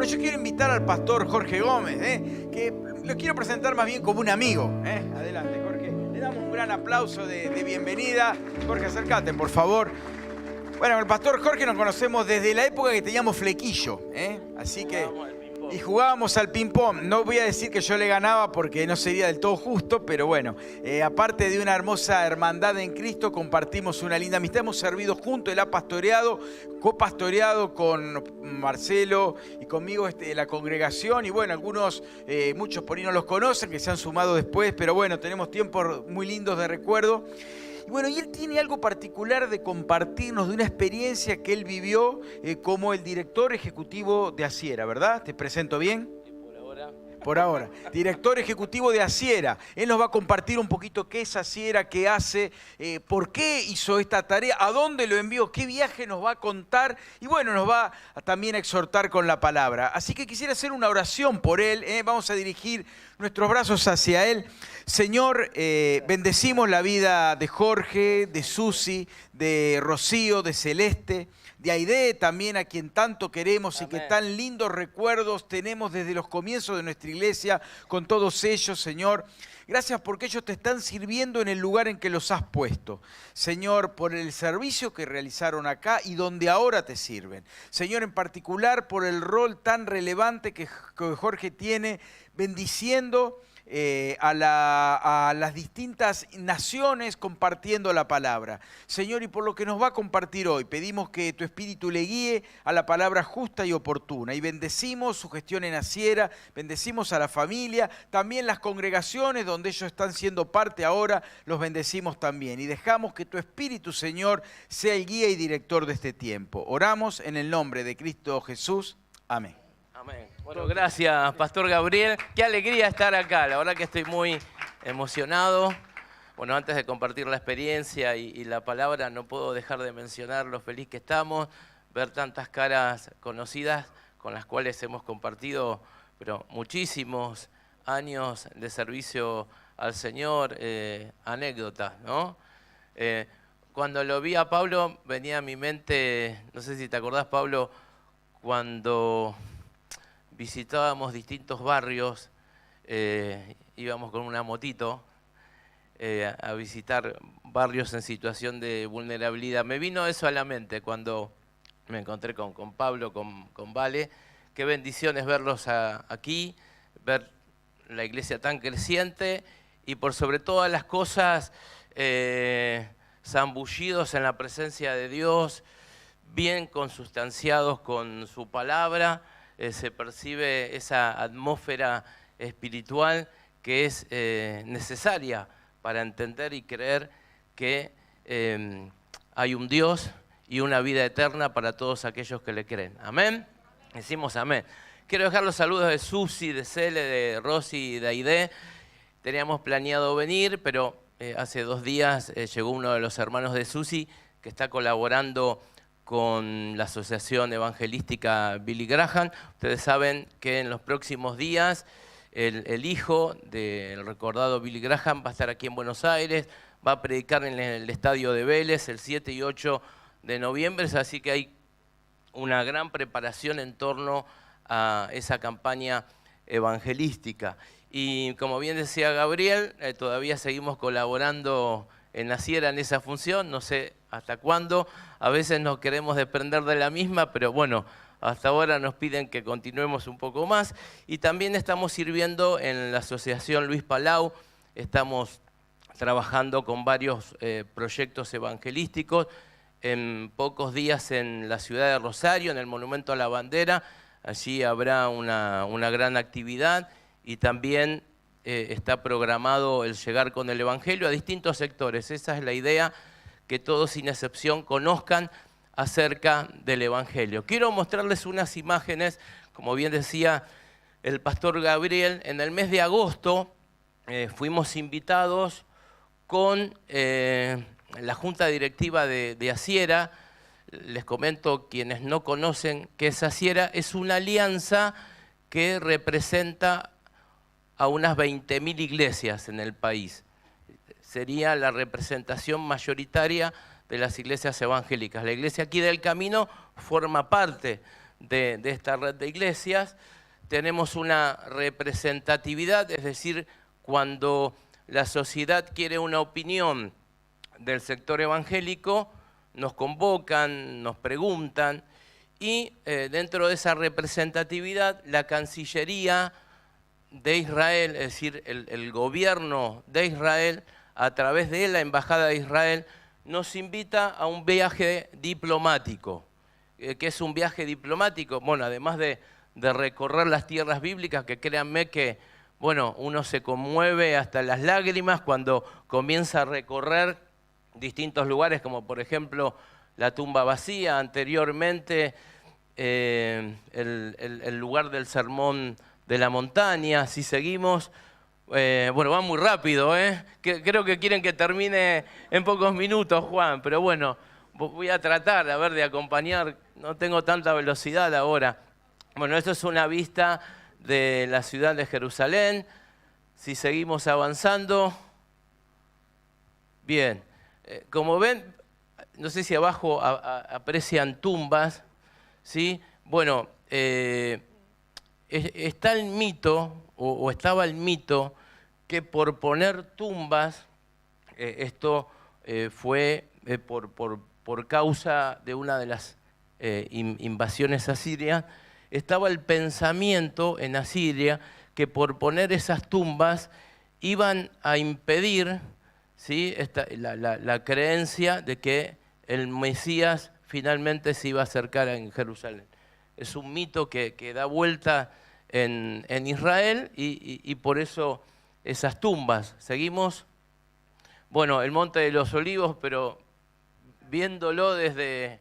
Bueno, yo quiero invitar al pastor Jorge Gómez, que lo quiero presentar más bien como un amigo. Adelante, Jorge. Le damos un gran aplauso de bienvenida. Jorge, acércate, por favor. Bueno, el pastor Jorge nos conocemos desde la época que teníamos flequillo, así que... Y jugábamos al ping-pong. No voy a decir que yo le ganaba porque no sería del todo justo, pero bueno, aparte de una hermosa hermandad en Cristo, compartimos una linda amistad. Hemos servido juntos, él ha pastoreado, copastoreado con Marcelo y conmigo la congregación. Y bueno, muchos por ahí no los conocen, que se han sumado después, pero bueno, tenemos tiempos muy lindos de recuerdo. Y bueno, y él tiene algo particular de compartirnos de una experiencia que él vivió como el director ejecutivo de Asiera, ¿verdad? ¿Te presento bien? Por ahora. Director ejecutivo de Asiera. Él nos va a compartir un poquito qué es Asiera, qué hace, por qué hizo esta tarea, a dónde lo envió, qué viaje nos va a contar y bueno, nos va también a exhortar con la palabra. Así que quisiera hacer una oración por él. Vamos a dirigir nuestros brazos hacia él. Señor, bendecimos la vida de Jorge, de Susi, de Rocío, de Celeste, de Aide también, a quien tanto queremos. Amén. Y que tan lindos recuerdos tenemos desde los comienzos de nuestra iglesia con todos ellos, Señor. Gracias porque ellos te están sirviendo en el lugar en que los has puesto. Señor, por el servicio que realizaron acá y donde ahora te sirven. Señor, en particular por el rol tan relevante que Jorge tiene bendiciendo a las distintas naciones compartiendo la palabra. Señor, y por lo que nos va a compartir hoy, pedimos que tu Espíritu le guíe a la palabra justa y oportuna. Y bendecimos su gestión en Asiera, bendecimos a la familia, también las congregaciones donde ellos están siendo parte ahora, los bendecimos también. Y dejamos que tu Espíritu, Señor, sea el guía y director de este tiempo. Oramos en el nombre de Cristo Jesús. Amén. Amén. Bueno, gracias, Pastor Gabriel. Qué alegría estar acá. La verdad que estoy muy emocionado. Bueno, antes de compartir la experiencia y la palabra, no puedo dejar de mencionar lo feliz que estamos, ver tantas caras conocidas con las cuales hemos compartido pero muchísimos años de servicio al Señor, anécdotas, ¿no? Cuando lo vi a Pablo, venía a mi mente, no sé si te acordás, Pablo, cuando visitábamos distintos barrios, íbamos con una motito a visitar barrios en situación de vulnerabilidad. Me vino eso a la mente cuando me encontré con Pablo, con Vale. Qué bendiciones verlos aquí, ver la iglesia tan creciente y por sobre todas las cosas zambullidos en la presencia de Dios, bien consustanciados con su palabra. Se percibe esa atmósfera espiritual que es necesaria para entender y creer que hay un Dios y una vida eterna para todos aquellos que le creen. Amén. Decimos amén. Quiero dejar los saludos de Susi, de Cele, de Rosy y de Aide. Teníamos planeado venir, pero hace 2 días llegó uno de los hermanos de Susi que está colaborando con la Asociación Evangelística Billy Graham. Ustedes saben que en los próximos días el hijo del recordado Billy Graham va a estar aquí en Buenos Aires, va a predicar en el estadio de Vélez el 7 y 8 de noviembre, así que hay una gran preparación en torno a esa campaña evangelística. Y como bien decía Gabriel, todavía seguimos colaborando en Asiera en esa función, no sé hasta cuándo, a veces nos queremos desprender de la misma, pero bueno, hasta ahora nos piden que continuemos un poco más. Y también estamos sirviendo en la Asociación Luis Palau, estamos trabajando con varios proyectos evangelísticos. En pocos días en la ciudad de Rosario, en el Monumento a la Bandera, allí habrá una gran actividad y también está programado el llegar con el Evangelio a distintos sectores. Esa es la idea, que todos sin excepción conozcan acerca del Evangelio. Quiero mostrarles unas imágenes, como bien decía el pastor Gabriel, en el mes de agosto fuimos invitados con la Junta Directiva de Asiera. Les comento, quienes no conocen qué es Asiera, es una alianza que representa a unas 20.000 iglesias en el país. Sería la representación mayoritaria de las iglesias evangélicas. La iglesia aquí del Camino forma parte de esta red de iglesias. Tenemos una representatividad, es decir, cuando la sociedad quiere una opinión del sector evangélico, nos convocan, nos preguntan, y dentro de esa representatividad, la Cancillería de Israel, es decir, el gobierno de Israel, a través de la Embajada de Israel, nos invita a un viaje diplomático. ¿Qué es un viaje diplomático? Bueno, además de recorrer las tierras bíblicas, que créanme que, bueno, uno se conmueve hasta las lágrimas cuando comienza a recorrer distintos lugares, como por ejemplo la tumba vacía, anteriormente el lugar del sermón de la montaña. Si seguimos, bueno, va muy rápido, creo que quieren que termine en pocos minutos, Juan, pero bueno, voy a tratar, a ver, de acompañar, no tengo tanta velocidad ahora. Bueno, esto es una vista de la ciudad de Jerusalén. Si seguimos avanzando, bien, como ven, no sé si abajo aprecian tumbas, ¿sí? Bueno, está el mito, o estaba el mito, que por poner tumbas, esto fue por causa de una de las invasiones asirias, estaba el pensamiento en Asiria que por poner esas tumbas iban a impedir, ¿sí?, la creencia de que el Mesías finalmente se iba a acercar en Jerusalén. Es un mito que da vuelta en Israel y por eso esas tumbas. Seguimos. Bueno, el Monte de los Olivos, pero viéndolo desde,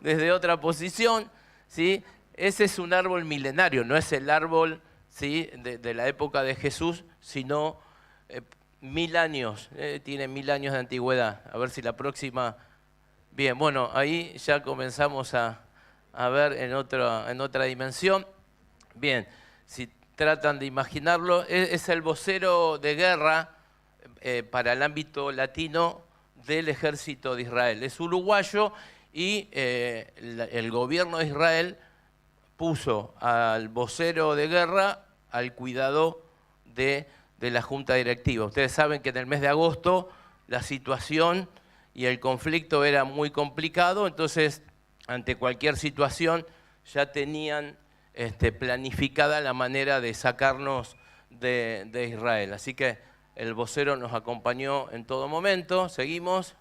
desde otra posición, ¿sí? Ese es un árbol milenario, no es el árbol, ¿sí?, de la época de Jesús, sino 1000 años, tiene 1000 años de antigüedad. A ver si la próxima... Bien, bueno, ahí ya comenzamos a ver en otra dimensión. Bien, si tratan de imaginarlo, es el vocero de guerra para el ámbito latino del ejército de Israel. Es uruguayo y el gobierno de Israel puso al vocero de guerra al cuidado de la junta directiva. Ustedes saben que en el mes de agosto la situación y el conflicto era muy complicado, entonces ante cualquier situación ya tenían planificada la manera de sacarnos de Israel. Así que el vocero nos acompañó en todo momento. Seguimos.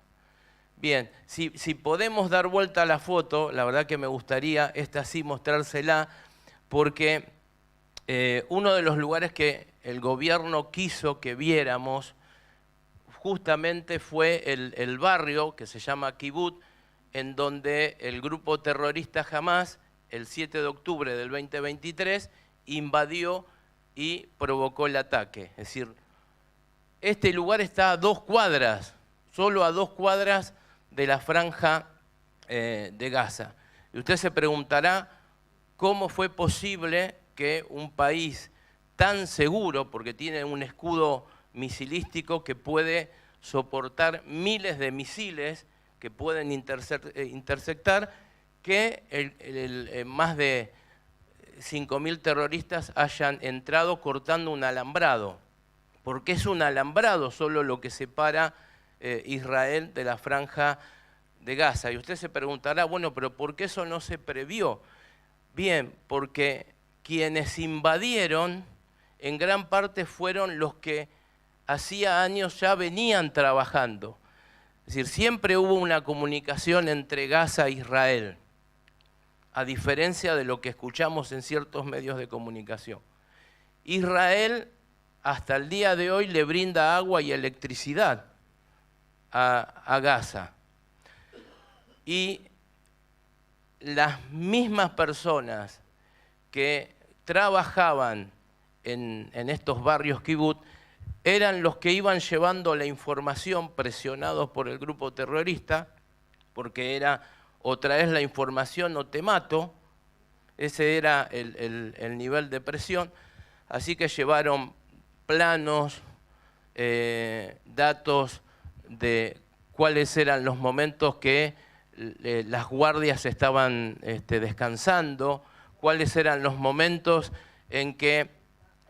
Bien, si podemos dar vuelta a la foto, la verdad que me gustaría esta sí mostrársela, porque uno de los lugares que el gobierno quiso que viéramos justamente fue el barrio que se llama Kibbutz, en donde el grupo terrorista Hamás, el 7 de octubre del 2023, invadió y provocó el ataque. Es decir, este lugar está a 2 cuadras, solo a 2 cuadras de la franja de Gaza. Y usted se preguntará cómo fue posible que un país tan seguro, porque tiene un escudo misilístico que puede soportar miles de misiles que pueden interceptar, que más de 5000 terroristas hayan entrado cortando un alambrado. Porque es un alambrado solo lo que separa Israel de la franja de Gaza. Y usted se preguntará, bueno, pero ¿por qué eso no se previó? Bien, porque quienes invadieron en gran parte fueron los que hacía años ya venían trabajando. Es decir, siempre hubo una comunicación entre Gaza e Israel, a diferencia de lo que escuchamos en ciertos medios de comunicación. Israel hasta el día de hoy le brinda agua y electricidad a Gaza. Y las mismas personas que trabajaban en estos barrios kibbutz eran los que iban llevando la información presionados por el grupo terrorista, porque era o traes la información o te mato. Ese era el nivel de presión. Así que llevaron planos, datos de cuáles eran los momentos que las guardias estaban descansando, cuáles eran los momentos en que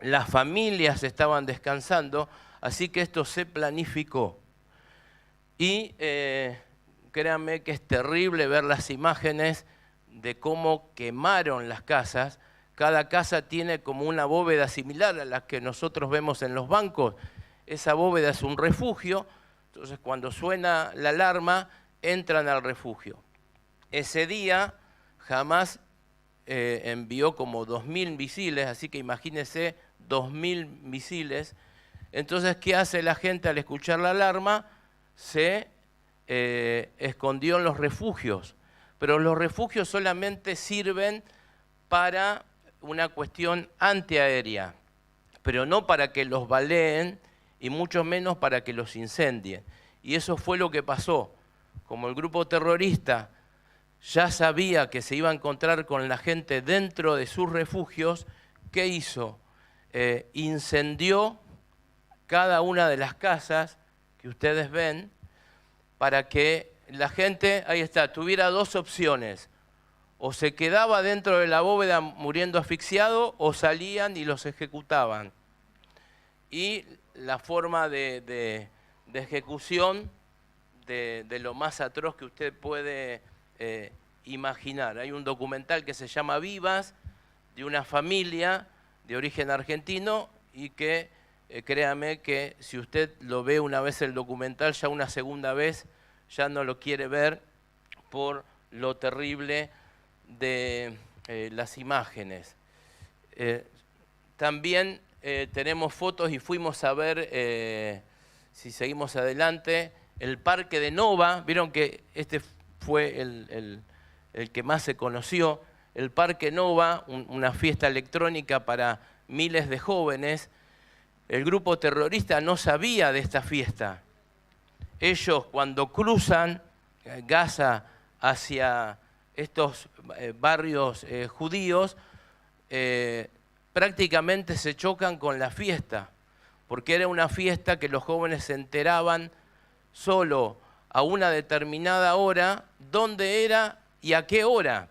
las familias estaban descansando. Así que esto se planificó. Y créanme que es terrible ver las imágenes de cómo quemaron las casas. Cada casa tiene como una bóveda similar a la que nosotros vemos en los bancos. Esa bóveda es un refugio, entonces cuando suena la alarma, entran al refugio. Ese día Hamás envió como 2000 misiles, así que imagínense 2000 misiles. Entonces, ¿qué hace la gente al escuchar la alarma? Se escondió en los refugios. Pero los refugios solamente sirven para una cuestión antiaérea, pero no para que los baleen y mucho menos para que los incendien. Y eso fue lo que pasó. Como el grupo terrorista ya sabía que se iba a encontrar con la gente dentro de sus refugios, ¿qué hizo? Incendió cada una de las casas que ustedes ven para que la gente, ahí está, tuviera dos opciones. O se quedaba dentro de la bóveda muriendo asfixiado o salían y los ejecutaban. Y la forma de ejecución de lo más atroz que usted puede imaginar. Hay un documental que se llama Vivas, de una familia de origen argentino y que, créame que si usted lo ve una vez el documental, ya una segunda vez ya no lo quiere ver por lo terrible de las imágenes. También tenemos fotos y fuimos a ver, si seguimos adelante, el Parque de Nova. Vieron que este fue el que más se conoció. El Parque Nova, una fiesta electrónica para miles de jóvenes. El grupo terrorista no sabía de esta fiesta. Ellos, cuando cruzan Gaza hacia estos barrios judíos, prácticamente se chocan con la fiesta, porque era una fiesta que los jóvenes se enteraban solo a una determinada hora, dónde era y a qué hora.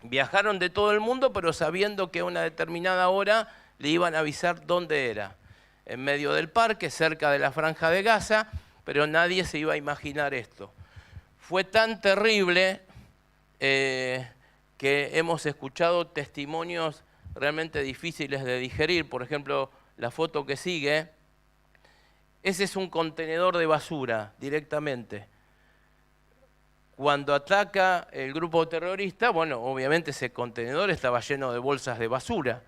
Viajaron de todo el mundo, pero sabiendo que a una determinada hora le iban a avisar dónde era. En medio del parque, cerca de la Franja de Gaza, pero nadie se iba a imaginar esto. Fue tan terrible que hemos escuchado testimonios realmente difíciles de digerir. Por ejemplo, la foto que sigue, ese es un contenedor de basura directamente. Cuando ataca el grupo terrorista, bueno, obviamente ese contenedor estaba lleno de bolsas de basura.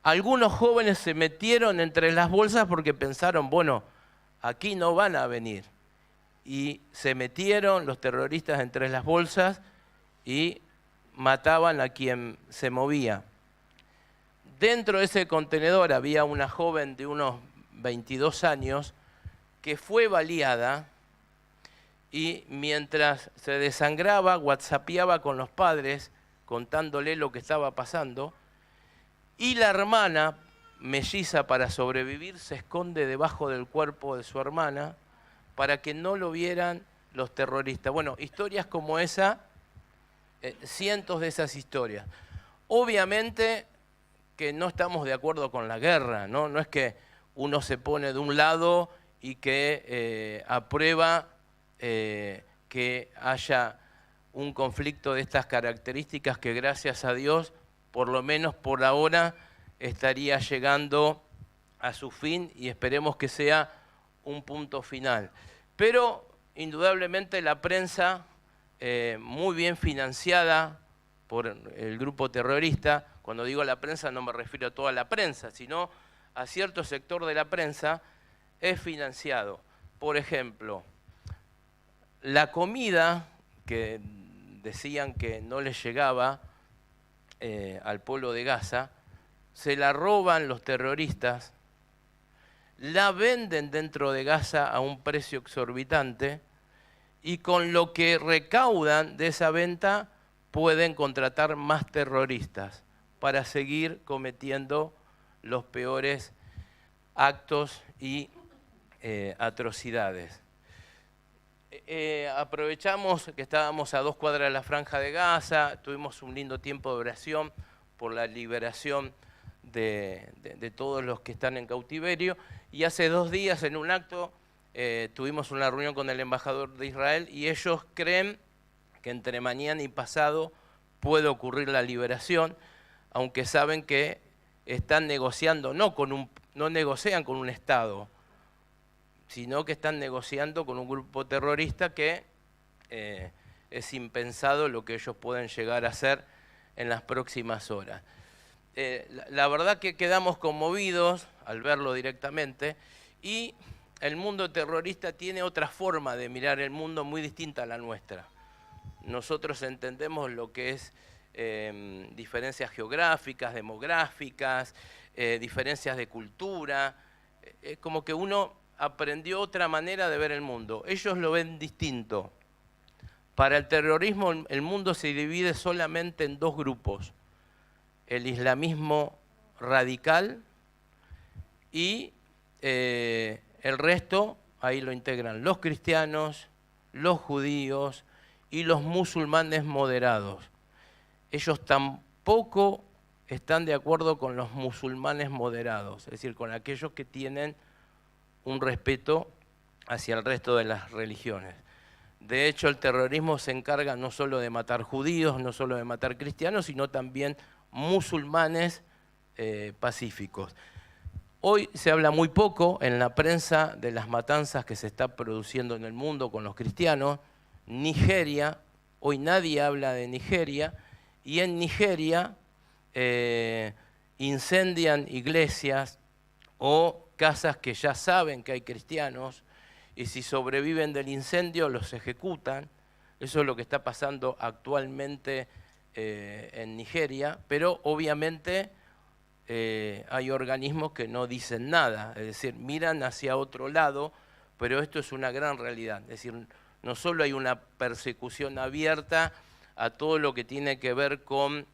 Algunos jóvenes se metieron entre las bolsas porque pensaron, bueno, aquí no van a venir. Y se metieron los terroristas entre las bolsas y mataban a quien se movía. Dentro de ese contenedor había una joven de unos 22 años que fue baleada y mientras se desangraba, whatsappeaba con los padres contándole lo que estaba pasando, y la hermana, melliza para sobrevivir, se esconde debajo del cuerpo de su hermana para que no lo vieran los terroristas. Bueno, historias como esa, cientos de esas historias. Obviamente que no estamos de acuerdo con la guerra, ¿no? No es que uno se pone de un lado y que aprueba que haya un conflicto de estas características que, gracias a Dios, por lo menos por ahora, estaría llegando a su fin y esperemos que sea un punto final. Pero indudablemente la prensa, muy bien financiada por el grupo terrorista, cuando digo la prensa no me refiero a toda la prensa, sino a cierto sector de la prensa, es financiado. Por ejemplo, la comida que decían que no les llegaba al pueblo de Gaza, se la roban los terroristas, la venden dentro de Gaza a un precio exorbitante y con lo que recaudan de esa venta pueden contratar más terroristas para seguir cometiendo los peores actos y atrocidades. Aprovechamos que estábamos a 2 cuadras de la Franja de Gaza, tuvimos un lindo tiempo de oración por la liberación de todos los que están en cautiverio, y hace 2 días en un acto tuvimos una reunión con el embajador de Israel y ellos creen que entre mañana y pasado puede ocurrir la liberación, aunque saben que están negociando, no negocian con un Estado, sino que están negociando con un grupo terrorista que es impensado lo que ellos pueden llegar a hacer en las próximas horas. La verdad que quedamos conmovidos al verlo directamente, y el mundo terrorista tiene otra forma de mirar el mundo muy distinta a la nuestra. Nosotros entendemos lo que es diferencias geográficas, demográficas, diferencias de cultura, como que uno aprendió otra manera de ver el mundo. Ellos lo ven distinto. Para el terrorismo el mundo se divide solamente en 2 grupos: el islamismo radical y el resto, ahí lo integran los cristianos, los judíos y los musulmanes moderados. Ellos tampoco están de acuerdo con los musulmanes moderados, es decir, con aquellos que tienen un respeto hacia el resto de las religiones. De hecho, el terrorismo se encarga no solo de matar judíos, no solo de matar cristianos, sino también musulmanes pacíficos. Hoy se habla muy poco en la prensa de las matanzas que se están produciendo en el mundo con los cristianos. Nigeria, hoy nadie habla de Nigeria, y en Nigeria incendian iglesias o casas que ya saben que hay cristianos, y si sobreviven del incendio los ejecutan. Eso es lo que está pasando actualmente en Nigeria, pero obviamente hay organismos que no dicen nada, es decir, miran hacia otro lado, pero esto es una gran realidad. Es decir, no solo hay una persecución abierta a todo lo que tiene que ver con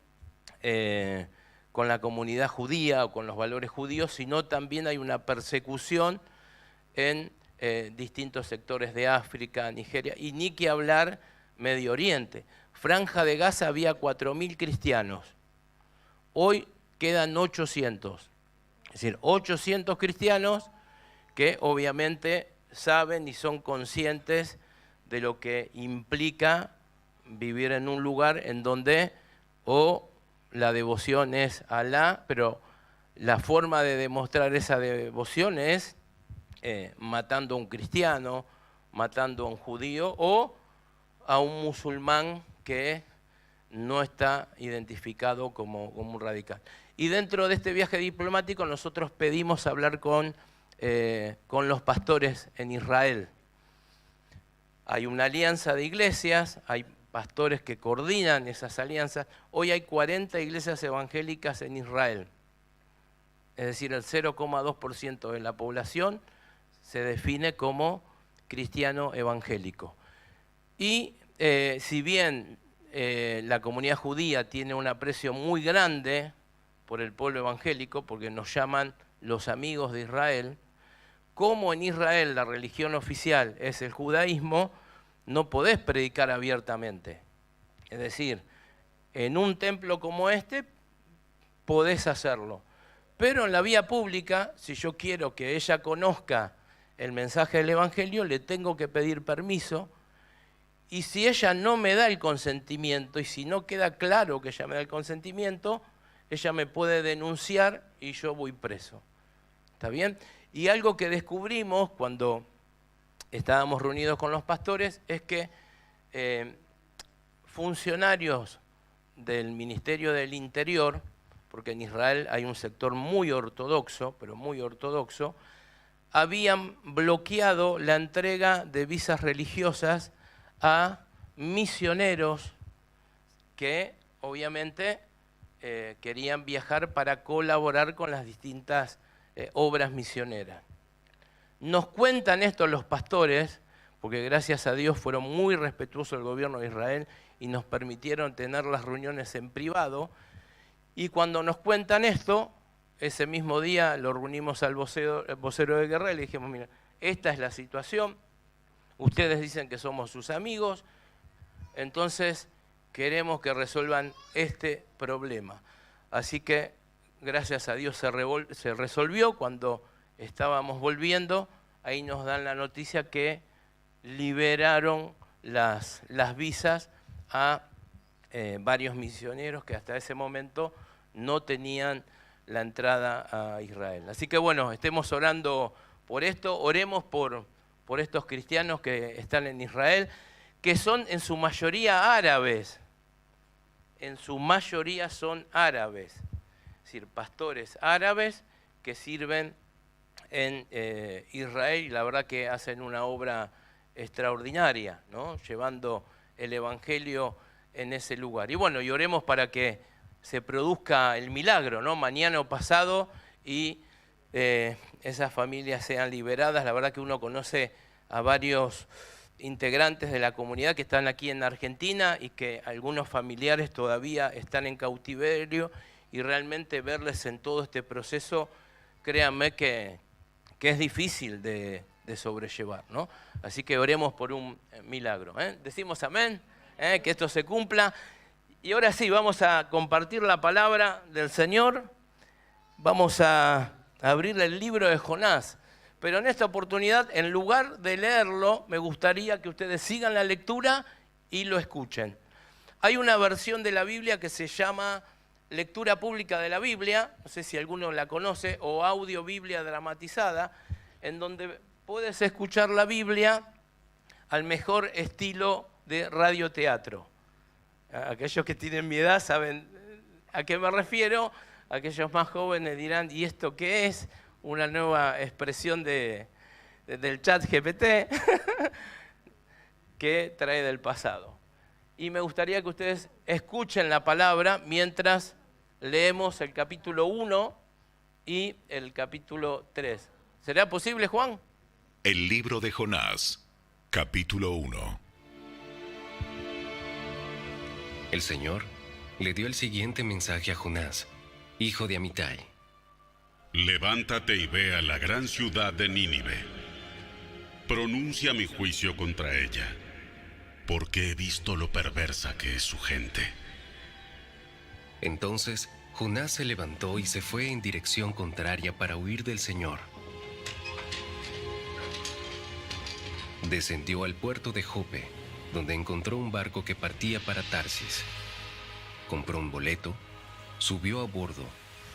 la comunidad judía o con los valores judíos, sino también hay una persecución en distintos sectores de África, Nigeria, y ni que hablar Medio Oriente. Franja de Gaza había 4.000 cristianos, hoy quedan 800, es decir, 800 cristianos que obviamente saben y son conscientes de lo que implica vivir en un lugar en donde la devoción es Alá, pero la forma de demostrar esa devoción es matando a un cristiano, matando a un judío o a un musulmán que no está identificado como un radical. Y dentro de este viaje diplomático nosotros pedimos hablar con los pastores en Israel. Hay una alianza de iglesias, hay pastores que coordinan esas alianzas. Hoy hay 40 iglesias evangélicas en Israel. Es decir, el 0,2% de la población se define como cristiano evangélico. Y si bien la comunidad judía tiene un aprecio muy grande por el pueblo evangélico, porque nos llaman los amigos de Israel, como en Israel la religión oficial es el judaísmo, no podés predicar abiertamente. Es decir, en un templo como este podés hacerlo, pero en la vía pública, si yo quiero que ella conozca el mensaje del Evangelio, le tengo que pedir permiso, y si ella no me da el consentimiento, y si no queda claro que ella me da el consentimiento, ella me puede denunciar y yo voy preso. ¿Está bien? Y algo que descubrimos cuando estábamos reunidos con los pastores es que funcionarios del Ministerio del Interior, porque en Israel hay un sector muy ortodoxo, pero muy ortodoxo, habían bloqueado la entrega de visas religiosas a misioneros que obviamente querían viajar para colaborar con las distintas obras misioneras. Nos cuentan esto los pastores, porque gracias a Dios fueron muy respetuosos del gobierno de Israel y nos permitieron tener las reuniones en privado, y cuando nos cuentan esto, ese mismo día lo reunimos al vocero de guerra y le dijimos, mira, esta es la situación, Ustedes dicen que somos sus amigos, entonces queremos que resuelvan este problema. Así que gracias a Dios se resolvió. Cuando estábamos volviendo, ahí nos dan la noticia que liberaron las visas a varios misioneros que hasta ese momento no tenían la entrada a Israel. Así que bueno, estemos orando por esto, oremos por estos cristianos que están en Israel, que son en su mayoría árabes. En su mayoría son árabes, es decir, pastores árabes que sirven en Israel y la verdad que hacen una obra extraordinaria, ¿no? Llevando el evangelio en ese lugar. Y bueno, y oremos para que se produzca el milagro, ¿no? Mañana o pasado y esas familias sean liberadas. La verdad que uno conoce a varios integrantes de la comunidad que están aquí en Argentina y que algunos familiares todavía están en cautiverio y realmente verles en todo este proceso, créanme que es difícil de sobrellevar, ¿no? Así que oremos por un milagro, ¿eh? Decimos amén, que esto se cumpla. Y ahora sí, vamos a compartir la palabra del Señor. Vamos a abrir el libro de Jonás. Pero en esta oportunidad, en lugar de leerlo, me gustaría que ustedes sigan la lectura y lo escuchen. Hay una versión de la Biblia que se llama Lectura Pública de la Biblia, no sé si alguno la conoce, o Audio Biblia Dramatizada, en donde puedes escuchar la Biblia al mejor estilo de radioteatro. Aquellos que tienen mi edad saben a qué me refiero, aquellos más jóvenes dirán, ¿y esto qué es? Una nueva expresión del chat GPT que trae del pasado. Y me gustaría que ustedes escuchen la palabra mientras leemos el capítulo 1 y el capítulo 3. ¿Será posible, Juan? El libro de Jonás, capítulo 1. El Señor le dio el siguiente mensaje a Jonás, hijo de Amitai. Levántate y ve a la gran ciudad de Nínive. Pronuncia mi juicio contra ella, porque he visto lo perversa que es su gente. Entonces Jonás se levantó y se fue en dirección contraria para huir del Señor. Descendió al puerto de Jope, donde encontró un barco que partía para Tarsis. Compró un boleto, subió a bordo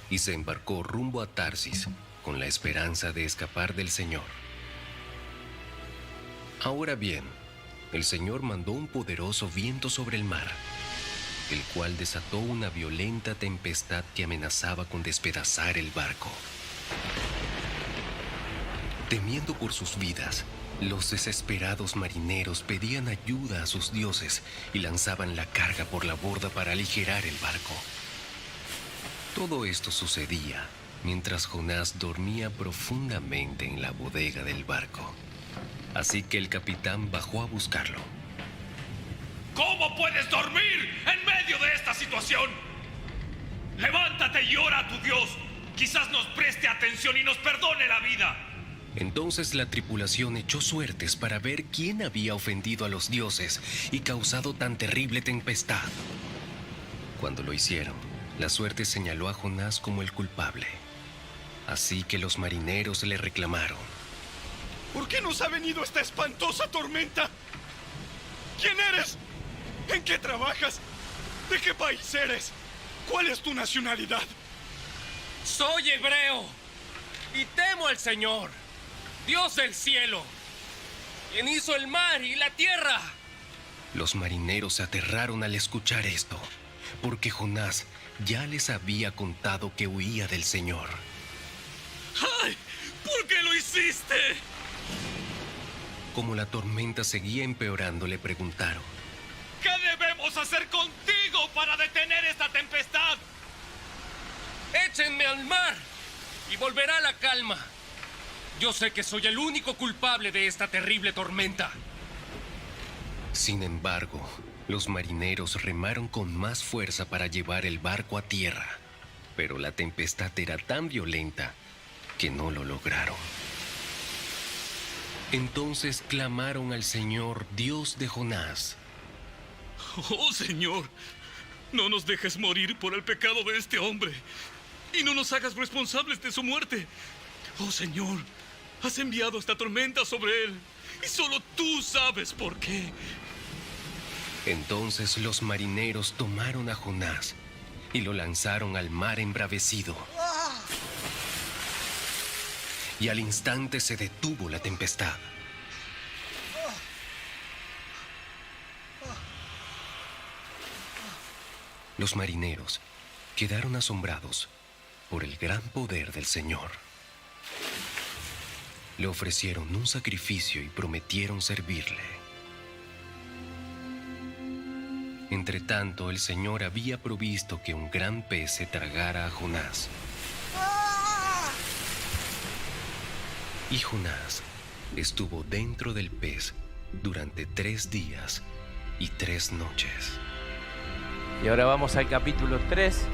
y se embarcó rumbo a Tarsis con la esperanza de escapar del Señor. Ahora bien, el Señor mandó un poderoso viento sobre el mar, el cual desató una violenta tempestad que amenazaba con despedazar el barco. Temiendo por sus vidas, los desesperados marineros pedían ayuda a sus dioses y lanzaban la carga por la borda para aligerar el barco. Todo esto sucedía mientras Jonás dormía profundamente en la bodega del barco. Así que el capitán bajó a buscarlo. ¿Cómo puedes dormir en medio de esta situación? Levántate y ora a tu Dios. Quizás nos preste atención y nos perdone la vida. Entonces la tripulación echó suertes para ver quién había ofendido a los dioses y causado tan terrible tempestad. Cuando lo hicieron, la suerte señaló a Jonás como el culpable. Así que los marineros le reclamaron. ¿Por qué nos ha venido esta espantosa tormenta? ¿Quién eres? ¿En qué trabajas? ¿De qué país eres? ¿Cuál es tu nacionalidad? Soy hebreo y temo al Señor, Dios del cielo, quien hizo el mar y la tierra. Los marineros se aterraron al escuchar esto, porque Jonás ya les había contado que huía del Señor. ¡Ay! ¿Por qué lo hiciste? Como la tormenta seguía empeorando, le preguntaron. ¿Qué debemos hacer contigo para detener esta tempestad? Échenme al mar y volverá la calma. Yo sé que soy el único culpable de esta terrible tormenta. Sin embargo, los marineros remaron con más fuerza para llevar el barco a tierra, pero la tempestad era tan violenta que no lo lograron. Entonces clamaron al Señor, Dios de Jonás. Oh Señor, no nos dejes morir por el pecado de este hombre y no nos hagas responsables de su muerte. Oh Señor, has enviado esta tormenta sobre él y solo tú sabes por qué. Entonces los marineros tomaron a Jonás y lo lanzaron al mar embravecido. Y al instante se detuvo la tempestad. Los marineros quedaron asombrados por el gran poder del Señor. Le ofrecieron un sacrificio y prometieron servirle. Entretanto, el Señor había provisto que un gran pez se tragara a Jonás. Y Jonás estuvo dentro del pez durante 3 días y 3 noches. Y ahora vamos al capítulo 3.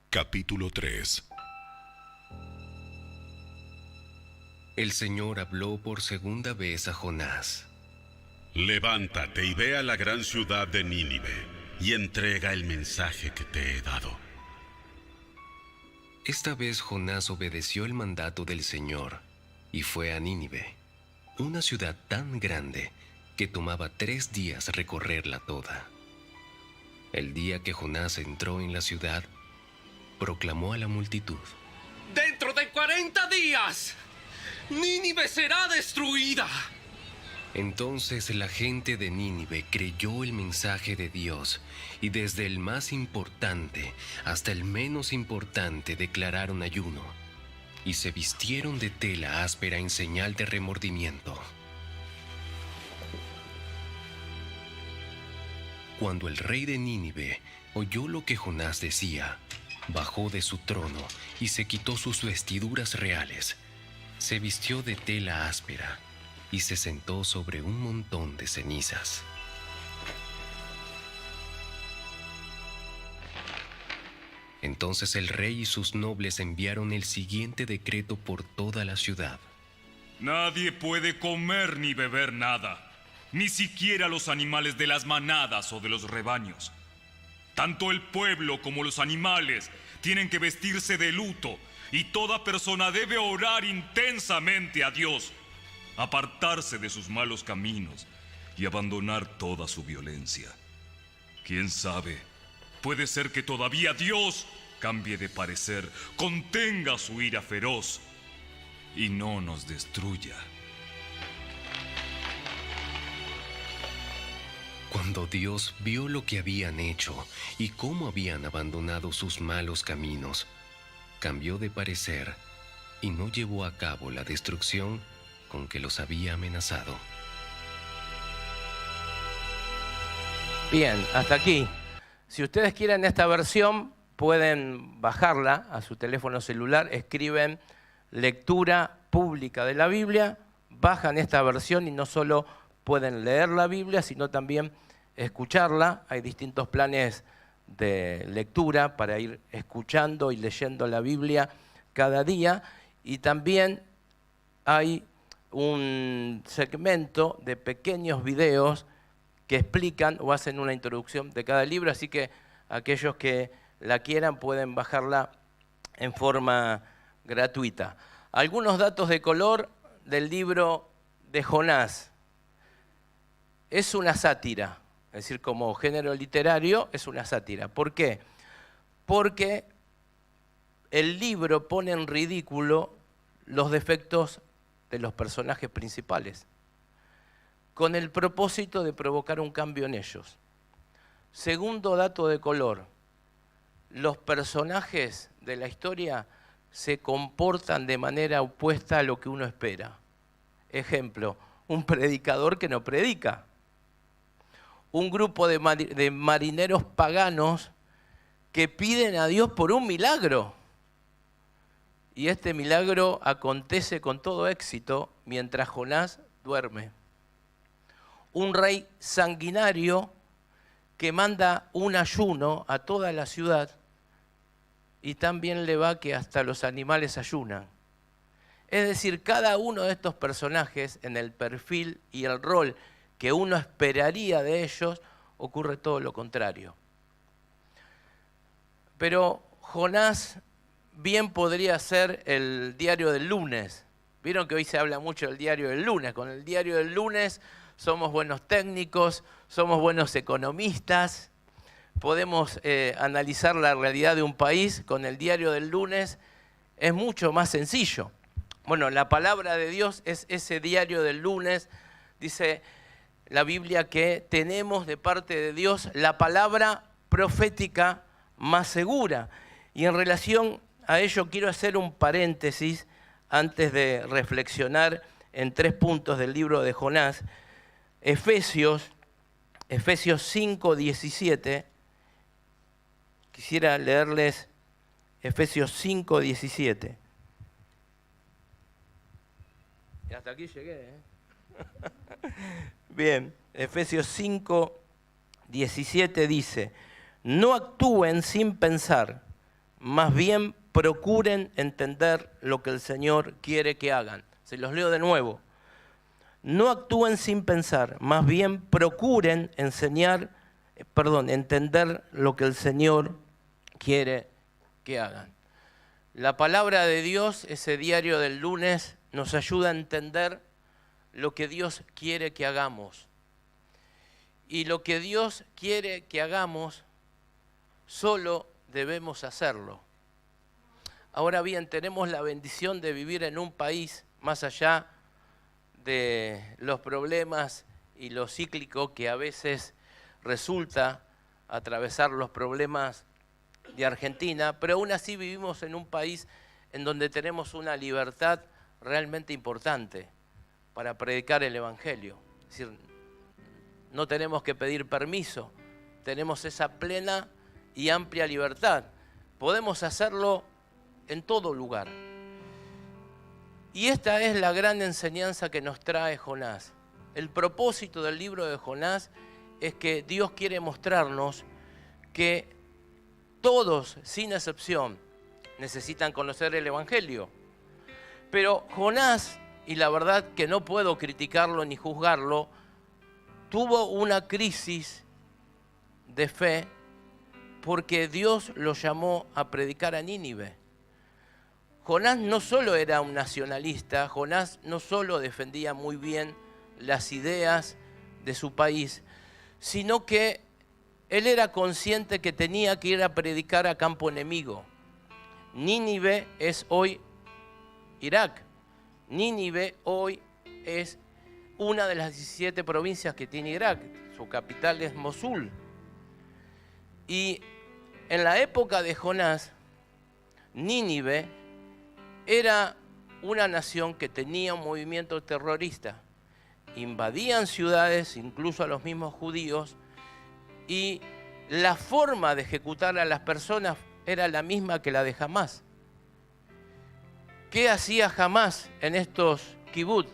Capítulo 3. El Señor habló por segunda vez a Jonás. Levántate y ve a la gran ciudad de Nínive y entrega el mensaje que te he dado. Esta vez Jonás obedeció el mandato del Señor y fue a Nínive, una ciudad tan grande que tomaba 3 días recorrerla toda. El día que Jonás entró en la ciudad, proclamó a la multitud: ¡Dentro de 40 días, Nínive será destruida! Entonces la gente de Nínive creyó el mensaje de Dios y desde el más importante hasta el menos importante declararon ayuno y se vistieron de tela áspera en señal de remordimiento. Cuando el rey de Nínive oyó lo que Jonás decía, bajó de su trono y se quitó sus vestiduras reales, se vistió de tela áspera y se sentó sobre un montón de cenizas. Entonces el rey y sus nobles enviaron el siguiente decreto por toda la ciudad: Nadie puede comer ni beber nada, ni siquiera los animales de las manadas o de los rebaños. Tanto el pueblo como los animales tienen que vestirse de luto, y toda persona debe orar intensamente a Dios, apartarse de sus malos caminos y abandonar toda su violencia. ¿Quién sabe? Puede ser que todavía Dios cambie de parecer, contenga su ira feroz y no nos destruya. Cuando Dios vio lo que habían hecho y cómo habían abandonado sus malos caminos, cambió de parecer y no llevó a cabo la destrucción con que los había amenazado. Bien, hasta aquí. Si ustedes quieren esta versión, pueden bajarla a su teléfono celular, escriben lectura pública de la Biblia, bajan esta versión y no solo pueden leer la Biblia, sino también escucharla. Hay distintos planes de lectura para ir escuchando y leyendo la Biblia cada día, y también hay un segmento de pequeños videos que explican o hacen una introducción de cada libro, así que aquellos que la quieran pueden bajarla en forma gratuita. Algunos datos de color del libro de Jonás. Es una sátira, es decir, como género literario es una sátira. ¿Por qué? Porque el libro pone en ridículo los defectos de los personajes principales, con el propósito de provocar un cambio en ellos. Segundo dato de color, los personajes de la historia se comportan de manera opuesta a lo que uno espera. Ejemplo, un predicador que no predica. Un grupo de marineros paganos que piden a Dios por un milagro. Y este milagro acontece con todo éxito mientras Jonás duerme. Un rey sanguinario que manda un ayuno a toda la ciudad y también le va que hasta los animales ayunan. Es decir, cada uno de estos personajes en el perfil y el rol que uno esperaría de ellos, ocurre todo lo contrario. Pero Jonás bien podría ser el diario del lunes. Vieron que hoy se habla mucho del diario del lunes. Con el diario del lunes somos buenos técnicos, somos buenos economistas, podemos analizar la realidad de un país. Con el diario del lunes es mucho más sencillo. Bueno, la palabra de Dios es ese diario del lunes. Dice la Biblia que tenemos de parte de Dios la palabra profética más segura. Y en relación a ello quiero hacer un paréntesis antes de reflexionar en 3 puntos del libro de Jonás. Efesios 5:17. Quisiera leerles Efesios 5:17. Y hasta aquí llegué, ¿eh? Bien, Efesios 5:17 dice: no actúen sin pensar, más bien procuren entender lo que el Señor quiere que hagan. Se los leo de nuevo. No actúen sin pensar, más bien procuren entender lo que el Señor quiere que hagan. La palabra de Dios, ese diario del lunes, nos ayuda a entender lo que Dios quiere que hagamos. Y lo que Dios quiere que hagamos, solo debemos hacerlo. Ahora bien, tenemos la bendición de vivir en un país, más allá de los problemas y lo cíclico que a veces resulta atravesar los problemas de Argentina, pero aún así vivimos en un país en donde tenemos una libertad realmente importante para predicar el Evangelio. Es decir, no tenemos que pedir permiso, tenemos esa plena y amplia libertad. Podemos hacerlo en todo lugar. Y esta es la gran enseñanza que nos trae Jonás. El propósito del libro de Jonás es que Dios quiere mostrarnos que todos, sin excepción, necesitan conocer el Evangelio. Pero Jonás, y la verdad que no puedo criticarlo ni juzgarlo, tuvo una crisis de fe porque Dios lo llamó a predicar a Nínive. Jonás no solo era un nacionalista, Jonás no solo defendía muy bien las ideas de su país, sino que él era consciente que tenía que ir a predicar a campo enemigo. Nínive es hoy Irak. Nínive hoy es una de las 17 provincias que tiene Irak. Su capital es Mosul. Y en la época de Jonás, Nínive era una nación que tenía un movimiento terrorista. Invadían ciudades, incluso a los mismos judíos, y la forma de ejecutar a las personas era la misma que la de Hamás. ¿Qué hacía Hamás en estos kibutz?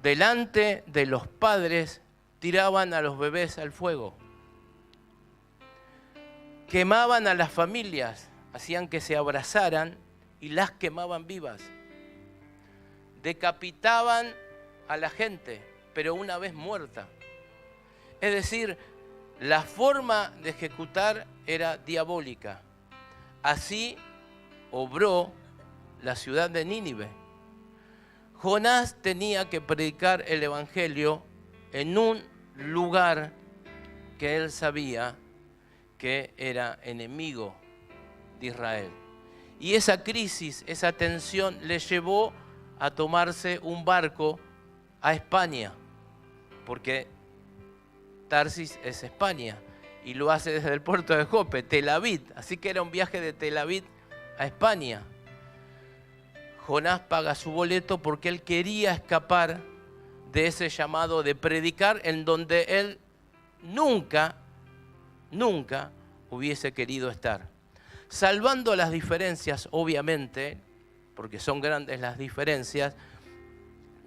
Delante de los padres tiraban a los bebés al fuego. Quemaban a las familias, hacían que se abrazaran y las quemaban vivas. Decapitaban a la gente, pero una vez muerta. Es decir, la forma de ejecutar era diabólica. Así obró la ciudad de Nínive. Jonás tenía que predicar el Evangelio en un lugar que él sabía que era enemigo de Israel. Y esa crisis, esa tensión le llevó a tomarse un barco a España, porque Tarsis es España, y lo hace desde el puerto de Jope, Tel Aviv, así que era un viaje de Tel Aviv a España. Jonás paga su boleto porque él quería escapar de ese llamado de predicar en donde él nunca hubiese querido estar. Salvando las diferencias, obviamente, porque son grandes las diferencias,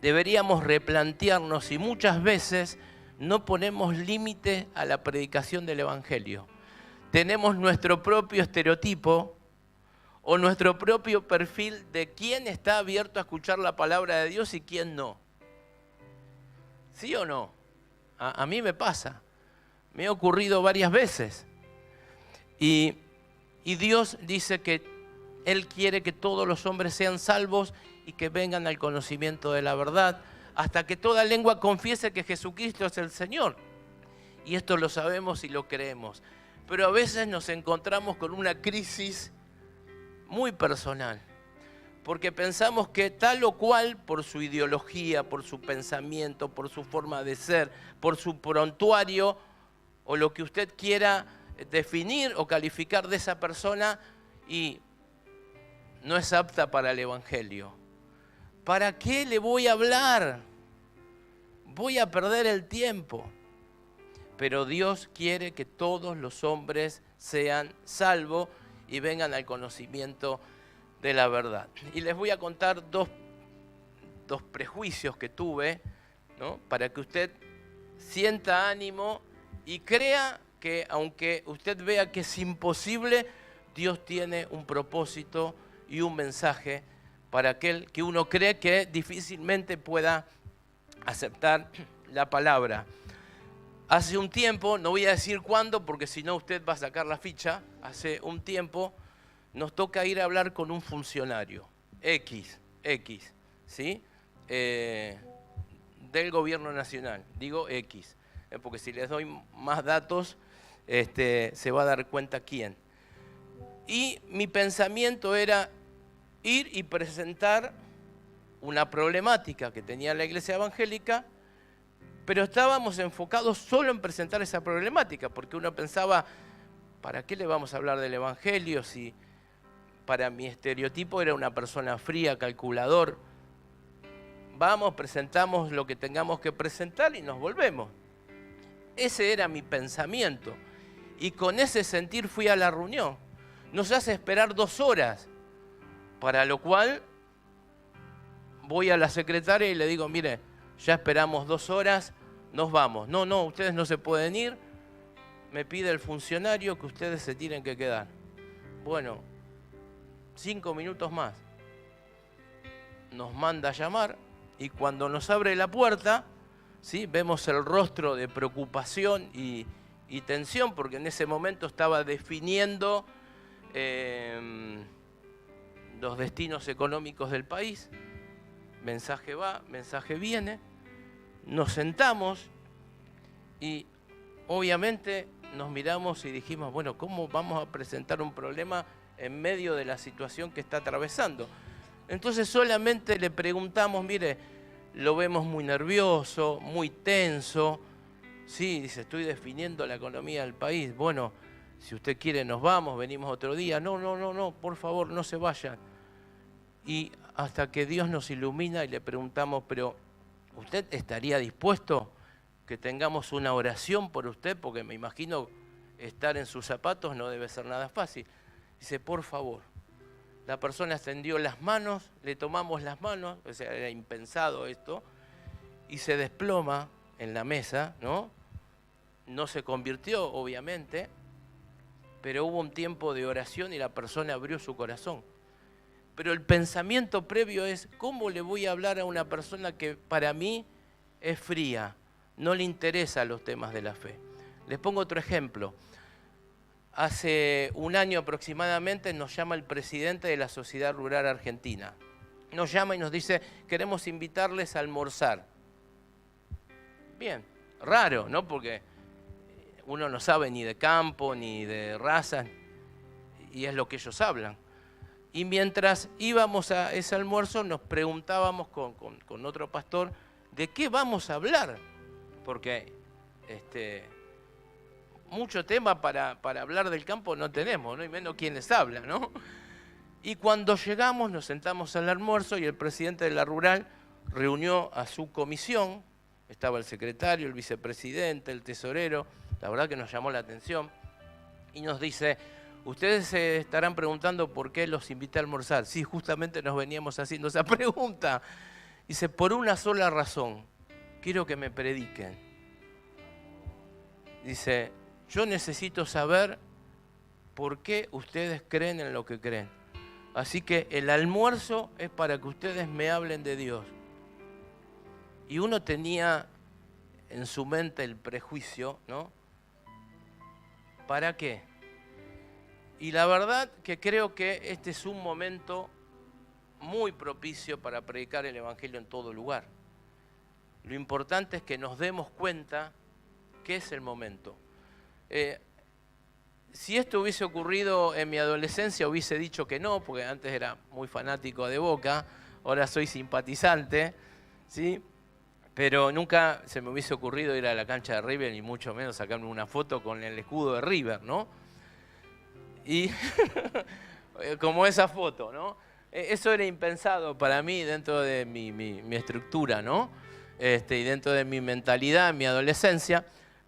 deberíamos replantearnos si muchas veces no ponemos límite a la predicación del Evangelio. Tenemos nuestro propio estereotipo o nuestro propio perfil de quién está abierto a escuchar la palabra de Dios y quién no. ¿Sí o no? A mí me pasa. Me ha ocurrido varias veces. Y Dios dice que Él quiere que todos los hombres sean salvos y que vengan al conocimiento de la verdad, hasta que toda lengua confiese que Jesucristo es el Señor. Y esto lo sabemos y lo creemos. Pero a veces nos encontramos con una crisis muy personal, porque pensamos que tal o cual, por su ideología, por su pensamiento, por su forma de ser, por su prontuario, o lo que usted quiera definir o calificar de esa persona, y no es apta para el Evangelio. ¿Para qué le voy a hablar? Voy a perder el tiempo. Pero Dios quiere que todos los hombres sean salvos y vengan al conocimiento de la verdad. Y les voy a contar dos prejuicios que tuve, ¿no? Para que usted sienta ánimo y crea que aunque usted vea que es imposible, Dios tiene un propósito y un mensaje para aquel que uno cree que difícilmente pueda aceptar la palabra. Hace un tiempo, no voy a decir cuándo porque si no usted va a sacar la ficha, hace un tiempo nos toca ir a hablar con un funcionario, X, ¿sí? Del gobierno nacional, digo X, porque si les doy más datos se va a dar cuenta quién. Y mi pensamiento era ir y presentar una problemática que tenía la iglesia evangélica, pero estábamos enfocados solo en presentar esa problemática, porque uno pensaba, ¿para qué le vamos a hablar del Evangelio si para mi estereotipo era una persona fría, calculador? Vamos, presentamos lo que tengamos que presentar y nos volvemos. Ese era mi pensamiento. Y con ese sentir fui a la reunión. Nos hace esperar 2 horas, para lo cual voy a la secretaria y le digo, mire, ya esperamos 2 horas, nos vamos. No, ustedes no se pueden ir. Me pide el funcionario que ustedes se tienen que quedar. Bueno, 5 minutos más. Nos manda a llamar y cuando nos abre la puerta, ¿sí? Vemos el rostro de preocupación y tensión, porque en ese momento estaba definiendo los destinos económicos del país. Mensaje va, mensaje viene. Nos sentamos y obviamente nos miramos y dijimos, bueno, ¿cómo vamos a presentar un problema en medio de la situación que está atravesando? Entonces solamente le preguntamos, mire, lo vemos muy nervioso, muy tenso. Sí, dice, estoy definiendo la economía del país. Bueno, si usted quiere nos vamos, venimos otro día. No, por favor, no se vayan. Y hasta que Dios nos ilumina y le preguntamos, pero ¿usted estaría dispuesto que tengamos una oración por usted? Porque me imagino estar en sus zapatos no debe ser nada fácil. Dice, por favor. La persona extendió las manos, le tomamos las manos, o sea, era impensado esto, y se desploma en la mesa, ¿no? No se convirtió, obviamente, pero hubo un tiempo de oración y la persona abrió su corazón. Pero el pensamiento previo es, ¿cómo le voy a hablar a una persona que para mí es fría, no le interesan los temas de la fe? Les pongo otro ejemplo. Hace un año aproximadamente nos llama el presidente de la Sociedad Rural Argentina. Nos llama y nos dice, queremos invitarles a almorzar. Bien, raro, ¿no? Porque uno no sabe ni de campo, ni de razas, y es lo que ellos hablan. Y mientras íbamos a ese almuerzo nos preguntábamos con otro pastor de qué vamos a hablar, porque mucho tema para hablar del campo no tenemos, ¿no? Y menos quienes hablan, ¿no? Y cuando llegamos nos sentamos al almuerzo y el presidente de la rural reunió a su comisión, estaba el secretario, el vicepresidente, el tesorero, la verdad que nos llamó la atención, y nos dice, ustedes se estarán preguntando por qué los invité a almorzar. Sí, justamente nos veníamos haciendo esa pregunta. Dice, por una sola razón, quiero que me prediquen. dice, yo necesito saber por qué ustedes creen en lo que creen. Así que el almuerzo es para que ustedes me hablen de Dios. Y uno tenía en su mente el prejuicio, ¿no? ¿Para qué? Y la verdad que creo que este es un momento muy propicio para predicar el Evangelio en todo lugar. Lo importante es que nos demos cuenta que es el momento. Si esto hubiese ocurrido en mi adolescencia, hubiese dicho que no, porque antes era muy fanático de Boca, ahora soy simpatizante, ¿sí? Pero nunca se me hubiese ocurrido ir a la cancha de River, ni mucho menos sacarme una foto con el escudo de River, ¿no? Y como esa foto, ¿no? Eso era impensado para mí dentro de mi estructura, ¿no? Y dentro de mi mentalidad, en mi adolescencia.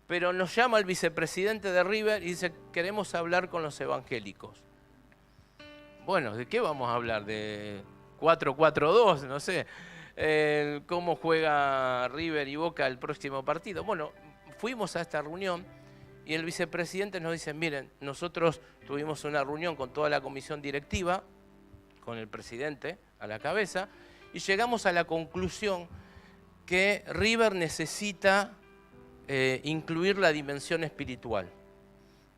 Pero nos llama el vicepresidente de River y dice, queremos hablar con los evangélicos. Bueno, ¿de qué vamos a hablar? ¿De 4-4-2? No sé. ¿Cómo juega River y Boca el próximo partido? Bueno, fuimos a esta reunión y el vicepresidente nos dice, miren, nosotros tuvimos una reunión con toda la comisión directiva, con el presidente a la cabeza, y llegamos a la conclusión que River necesita incluir la dimensión espiritual.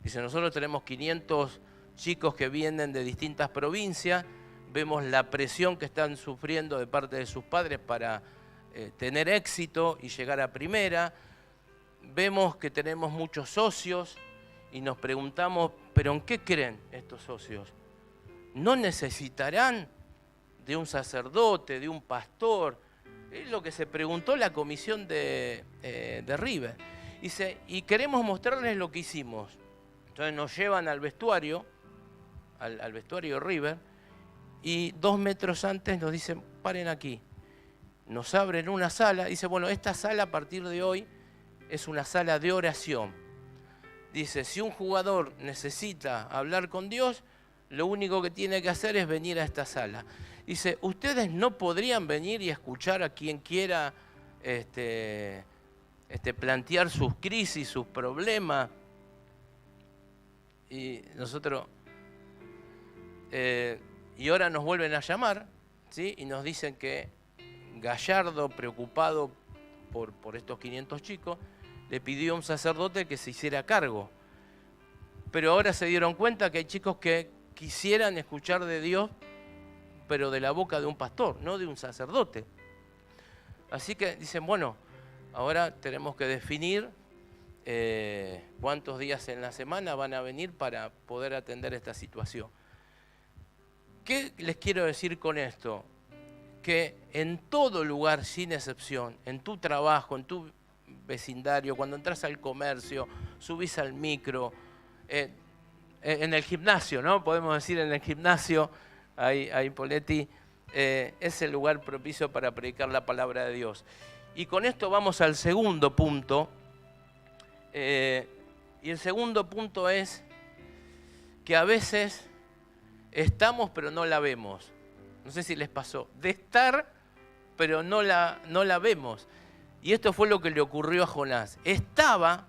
Dice, nosotros tenemos 500 chicos que vienen de distintas provincias, vemos la presión que están sufriendo de parte de sus padres para tener éxito y llegar a primera, vemos que tenemos muchos socios y nos preguntamos, ¿pero en qué creen estos socios? ¿No necesitarán de un sacerdote, de un pastor? Es lo que se preguntó la comisión de River. Dice, y queremos mostrarles lo que hicimos. Entonces nos llevan al vestuario, al vestuario River, y 2 metros antes nos dicen, paren aquí. Nos abren una sala, dice, bueno, esta sala a partir de hoy es una sala de oración. Dice, si un jugador necesita hablar con Dios, lo único que tiene que hacer es venir a esta sala. Dice, ustedes no podrían venir y escuchar a quien quiera plantear sus crisis, sus problemas. Y nosotros, y ahora nos vuelven a llamar, ¿sí? Y nos dicen que Gallardo, preocupado por estos 500 chicos, le pidió a un sacerdote que se hiciera cargo. Pero ahora se dieron cuenta que hay chicos que quisieran escuchar de Dios, pero de la boca de un pastor, no de un sacerdote. Así que dicen, bueno, ahora tenemos que definir cuántos días en la semana van a venir para poder atender esta situación. ¿Qué les quiero decir con esto? Que en todo lugar, sin excepción, en tu trabajo, en tu vecindario, cuando entras al comercio, subís al micro, en el gimnasio, ¿no? Podemos decir en el gimnasio, ahí Poletti, es el lugar propicio para predicar la palabra de Dios. Y con esto vamos al segundo punto. Y el segundo punto es que a veces estamos pero no la vemos. No sé si les pasó. De estar pero no la vemos. Y esto fue lo que le ocurrió a Jonás. Estaba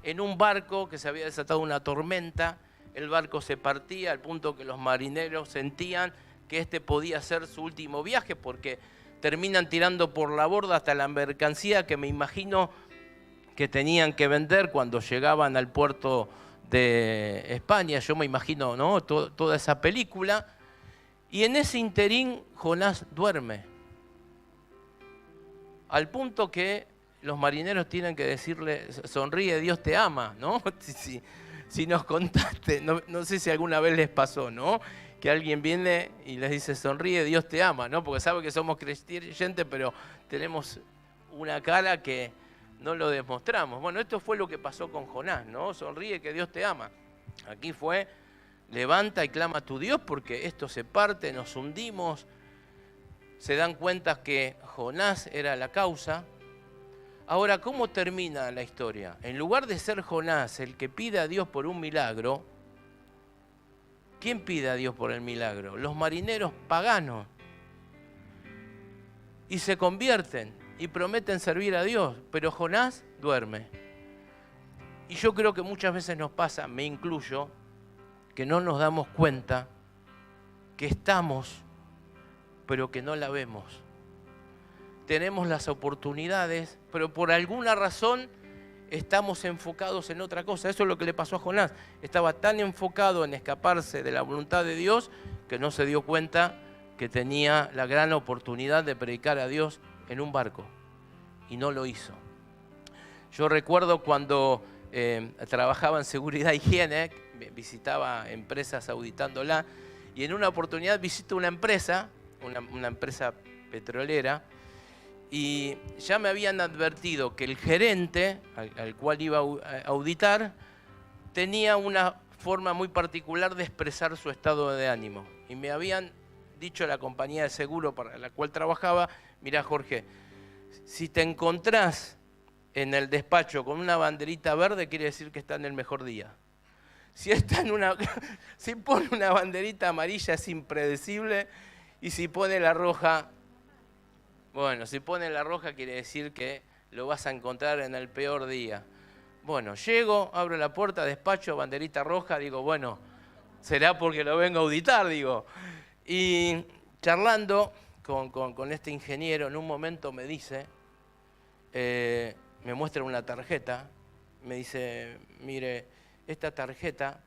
en un barco que se había desatado una tormenta. El barco se partía al punto que los marineros sentían que este podía ser su último viaje porque terminan tirando por la borda hasta la mercancía que me imagino que tenían que vender cuando llegaban al puerto de España. Yo me imagino, ¿no? Toda esa película. Y en ese interín Jonás duerme. Al punto que los marineros tienen que decirle, sonríe, Dios te ama, ¿no? Si nos contaste, no sé si alguna vez les pasó, ¿no? Que alguien viene y les dice, sonríe, Dios te ama, ¿no? Porque sabe que somos creyentes, pero tenemos una cara que no lo demostramos. Bueno, esto fue lo que pasó con Jonás, ¿no? Sonríe que Dios te ama. Aquí fue, levanta y clama a tu Dios porque esto se parte, nos hundimos. Se dan cuenta que Jonás era la causa. Ahora, ¿cómo termina la historia? En lugar de ser Jonás el que pide a Dios por un milagro, ¿quién pide a Dios por el milagro? Los marineros paganos. Y se convierten y prometen servir a Dios, pero Jonás duerme. Y yo creo que muchas veces nos pasa, me incluyo, que no nos damos cuenta que estamos, pero que no la vemos. Tenemos las oportunidades, pero por alguna razón estamos enfocados en otra cosa. Eso es lo que le pasó a Jonás. Estaba tan enfocado en escaparse de la voluntad de Dios que no se dio cuenta que tenía la gran oportunidad de predicar a Dios en un barco. Y no lo hizo. Yo recuerdo cuando trabajaba en seguridad e higiene, visitaba empresas auditándola, y en una oportunidad visito una empresa petrolera, y ya me habían advertido que el gerente al cual iba a auditar tenía una forma muy particular de expresar su estado de ánimo. Y me habían dicho a la compañía de seguro para la cual trabajaba: mirá, Jorge, si te encontrás en el despacho con una banderita verde, quiere decir que está en el mejor día. Si pone una banderita amarilla es impredecible, y si pone la roja, bueno, si pone la roja quiere decir que lo vas a encontrar en el peor día. Bueno, llego, abro la puerta, despacho, banderita roja, digo, bueno, será porque lo vengo a auditar, digo. Y charlando con este ingeniero, en un momento me dice, me muestra una tarjeta, me dice, mire, esta tarjeta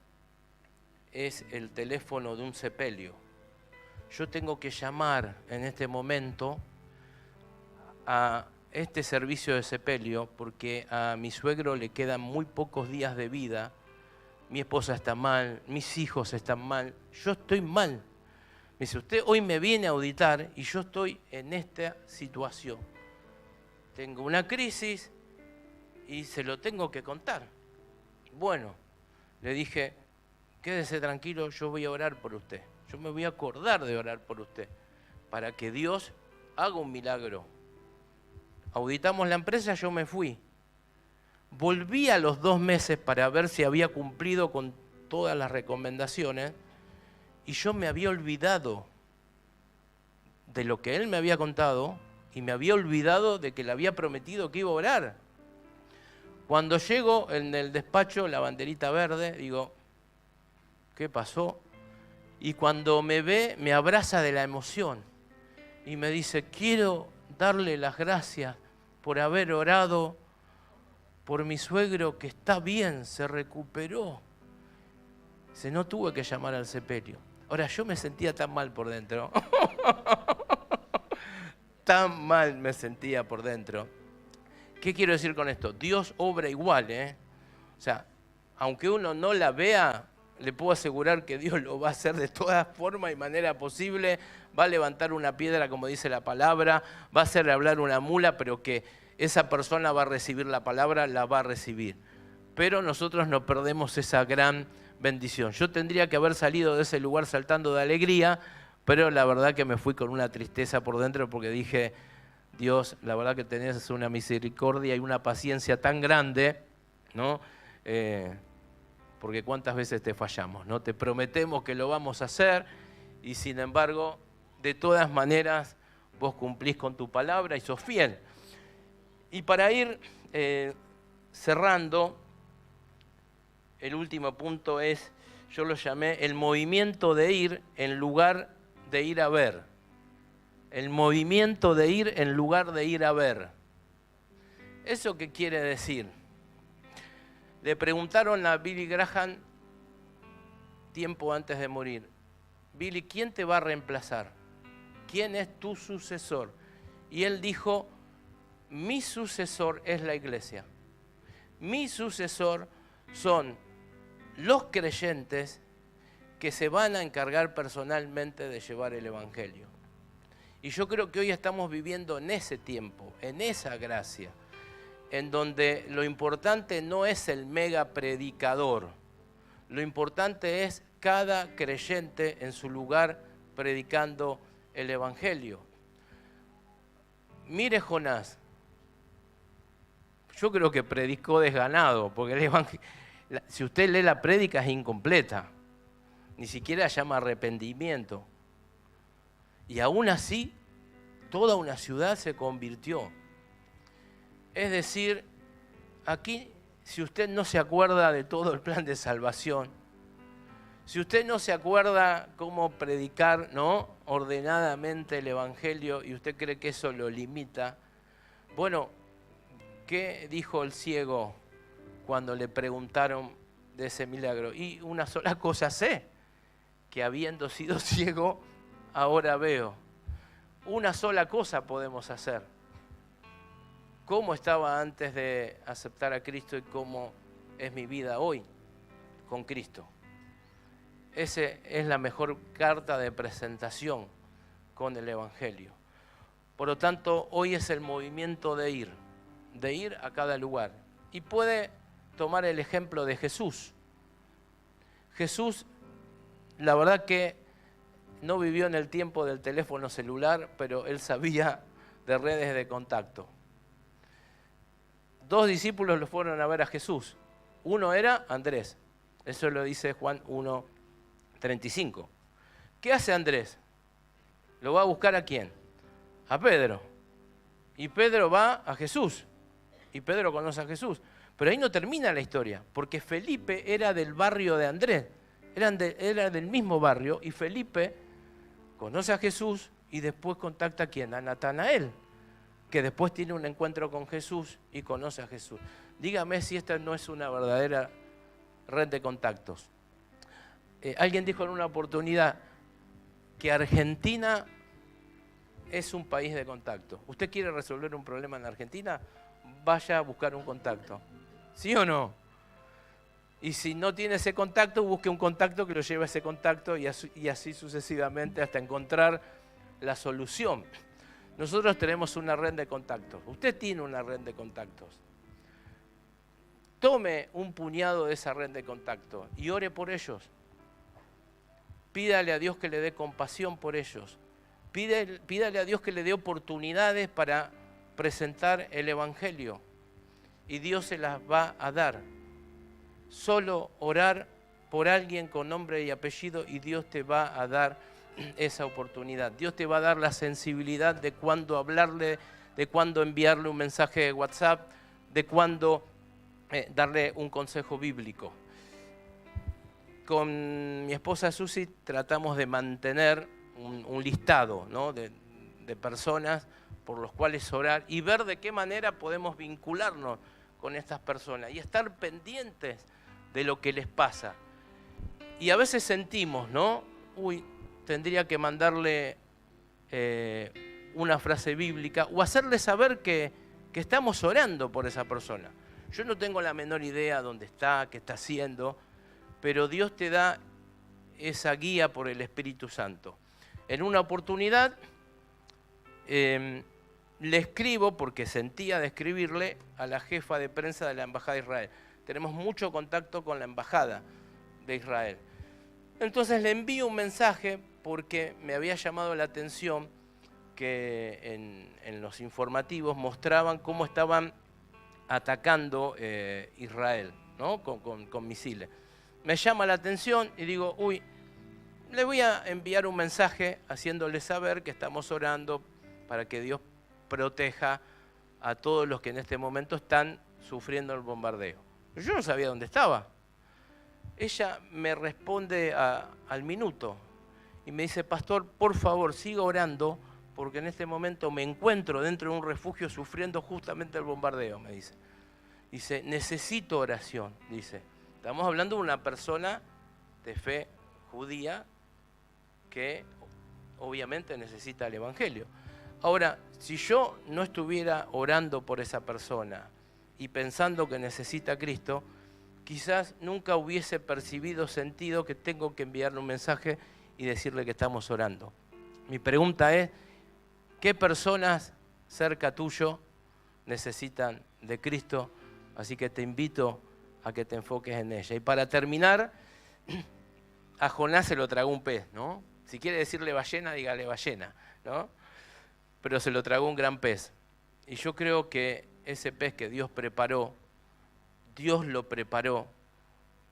es el teléfono de un sepelio. Yo tengo que llamar en este momento a este servicio de sepelio porque a mi suegro le quedan muy pocos días de vida, mi esposa está mal, mis hijos están mal, yo estoy mal. Me dice, usted hoy me viene a auditar y yo estoy en esta situación. Tengo una crisis y se lo tengo que contar. Bueno, le dije, quédese tranquilo, yo voy a orar por usted. Yo me voy a acordar de orar por usted para que Dios haga un milagro. Auditamos la empresa, yo me fui. Volví a los 2 meses para ver si había cumplido con todas las recomendaciones y yo me había olvidado de lo que él me había contado y me había olvidado de que le había prometido que iba a orar. Cuando llego en el despacho, la banderita verde, digo, ¿qué pasó? Y cuando me ve, me abraza de la emoción y me dice, quiero darle las gracias por haber orado por mi suegro que está bien, se recuperó. No tuve que llamar al sepelio. Ahora, yo me sentía tan mal por dentro. Tan mal me sentía por dentro. ¿Qué quiero decir con esto? Dios obra igual, ¿eh? O sea, aunque uno no la vea, le puedo asegurar que Dios lo va a hacer de todas formas y manera posible. Va a levantar una piedra, como dice la palabra, va a hacer hablar una mula, pero que esa persona va a recibir la palabra, la va a recibir. Pero nosotros no perdemos esa gran bendición. Yo tendría que haber salido de ese lugar saltando de alegría, pero la verdad que me fui con una tristeza por dentro porque dije, Dios, la verdad que tenés una misericordia y una paciencia tan grande, ¿no? Porque cuántas veces te fallamos, ¿no? Te prometemos que lo vamos a hacer y sin embargo, de todas maneras, vos cumplís con tu palabra y sos fiel. Y para ir cerrando, el último punto es, yo lo llamé el movimiento de ir en lugar de ir a ver. El movimiento de ir en lugar de ir a ver. ¿Eso qué quiere decir? Le preguntaron a Billy Graham tiempo antes de morir, Billy, ¿quién te va a reemplazar? ¿Quién es tu sucesor? Y él dijo, mi sucesor es la iglesia. Mi sucesor son los creyentes que se van a encargar personalmente de llevar el evangelio. Y yo creo que hoy estamos viviendo en ese tiempo, en esa gracia, en donde lo importante no es el mega predicador, lo importante es cada creyente en su lugar predicando el evangelio. Mire Jonás, yo creo que predicó desganado, porque el evangelio, si usted lee la prédica es incompleta, ni siquiera llama arrepentimiento. Y aún así, toda una ciudad se convirtió. Es decir, aquí si usted no se acuerda de todo el plan de salvación, si usted no se acuerda cómo predicar, ¿no?, ordenadamente el Evangelio y usted cree que eso lo limita, bueno, ¿qué dijo el ciego cuando le preguntaron de ese milagro? Y una sola cosa sé, que habiendo sido ciego, ahora veo. Una sola cosa podemos hacer. ¿Cómo estaba antes de aceptar a Cristo y cómo es mi vida hoy con Cristo? Esa es la mejor carta de presentación con el Evangelio. Por lo tanto, hoy es el movimiento de ir a cada lugar. Y puede tomar el ejemplo de Jesús. Jesús, la verdad que no vivió en el tiempo del teléfono celular, pero él sabía de redes de contacto. 2 discípulos lo fueron a ver a Jesús. Uno era Andrés. Eso lo dice Juan 1:35. ¿Qué hace Andrés? ¿Lo va a buscar a quién? A Pedro. Y Pedro va a Jesús. Y Pedro conoce a Jesús. Pero ahí no termina la historia, porque Felipe era del barrio de Andrés. Era del mismo barrio, y Felipe conoce a Jesús y después contacta a quién, a Natanael, que después tiene un encuentro con Jesús y conoce a Jesús. Dígame si esta no es una verdadera red de contactos. Alguien dijo en una oportunidad que Argentina es un país de contacto. ¿Usted quiere resolver un problema en Argentina? Vaya a buscar un contacto. ¿Sí o no? Y si no tiene ese contacto, busque un contacto que lo lleve a ese contacto y así sucesivamente hasta encontrar la solución. Nosotros tenemos una red de contactos. Usted tiene una red de contactos. Tome un puñado de esa red de contactos y ore por ellos. Pídale a Dios que le dé compasión por ellos. Pídale a Dios que le dé oportunidades para presentar el Evangelio. Y Dios se las va a dar. Solo orar por alguien con nombre y apellido y Dios te va a dar esa oportunidad. Dios te va a dar la sensibilidad de cuándo hablarle, de cuándo enviarle un mensaje de WhatsApp, de cuándo darle un consejo bíblico. Con mi esposa Susi tratamos de mantener un listado, ¿no?, de personas por los cuales orar y ver de qué manera podemos vincularnos con estas personas y estar pendientes de lo que les pasa. Y a veces sentimos, ¿no?, tendría que mandarle una frase bíblica o hacerle saber que estamos orando por esa persona. Yo no tengo la menor idea dónde está, qué está haciendo, pero Dios te da esa guía por el Espíritu Santo. En una oportunidad le escribo, porque sentía de escribirle, a la jefa de prensa de la Embajada de Israel. Tenemos mucho contacto con la Embajada de Israel. Entonces le envío un mensaje porque me había llamado la atención que en los informativos mostraban cómo estaban atacando Israel, ¿no?, con misiles. Me llama la atención y digo, le voy a enviar un mensaje haciéndole saber que estamos orando para que Dios proteja a todos los que en este momento están sufriendo el bombardeo. Yo no sabía dónde estaba. Ella me responde al minuto y me dice, pastor, por favor, siga orando porque en este momento me encuentro dentro de un refugio sufriendo justamente el bombardeo, me dice. Dice, necesito oración, dice. Estamos hablando de una persona de fe judía que obviamente necesita el Evangelio. Ahora, si yo no estuviera orando por esa persona y pensando que necesita a Cristo, quizás nunca hubiese percibido sentido que tengo que enviarle un mensaje y decirle que estamos orando. Mi pregunta es, ¿qué personas cerca tuyo necesitan de Cristo? Así que te invito a que te enfoques en ella. Y para terminar, a Jonás se lo tragó un pez, ¿no? Si quiere decirle ballena, dígale ballena, ¿no? Pero se lo tragó un gran pez. Y yo creo que ese pez que Dios lo preparó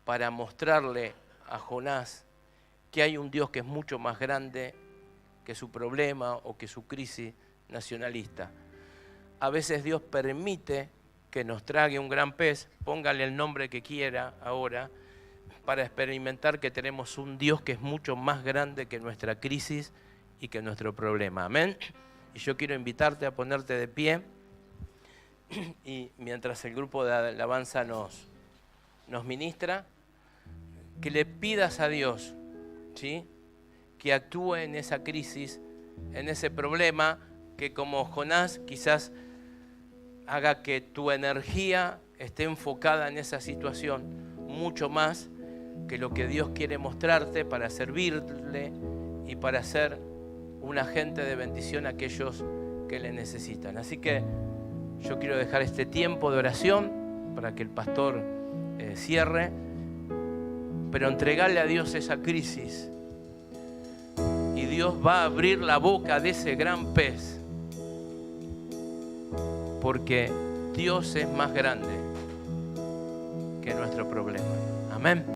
para mostrarle a Jonás que hay un Dios que es mucho más grande que su problema o que su crisis nacionalista. A veces Dios permite que nos trague un gran pez, póngale el nombre que quiera ahora, para experimentar que tenemos un Dios que es mucho más grande que nuestra crisis y que nuestro problema. Amén. Y yo quiero invitarte a ponerte de pie y mientras el grupo de alabanza nos ministra, que le pidas a Dios, ¿sí?, que actúe en esa crisis, en ese problema, que como Jonás quizás haga que tu energía esté enfocada en esa situación mucho más que lo que Dios quiere mostrarte para servirle y para ser un agente de bendición a aquellos que le necesitan. Así que yo quiero dejar este tiempo de oración para que el pastor cierre, pero entregarle a Dios esa crisis y Dios va a abrir la boca de ese gran pez, porque Dios es más grande que nuestro problema. Amén.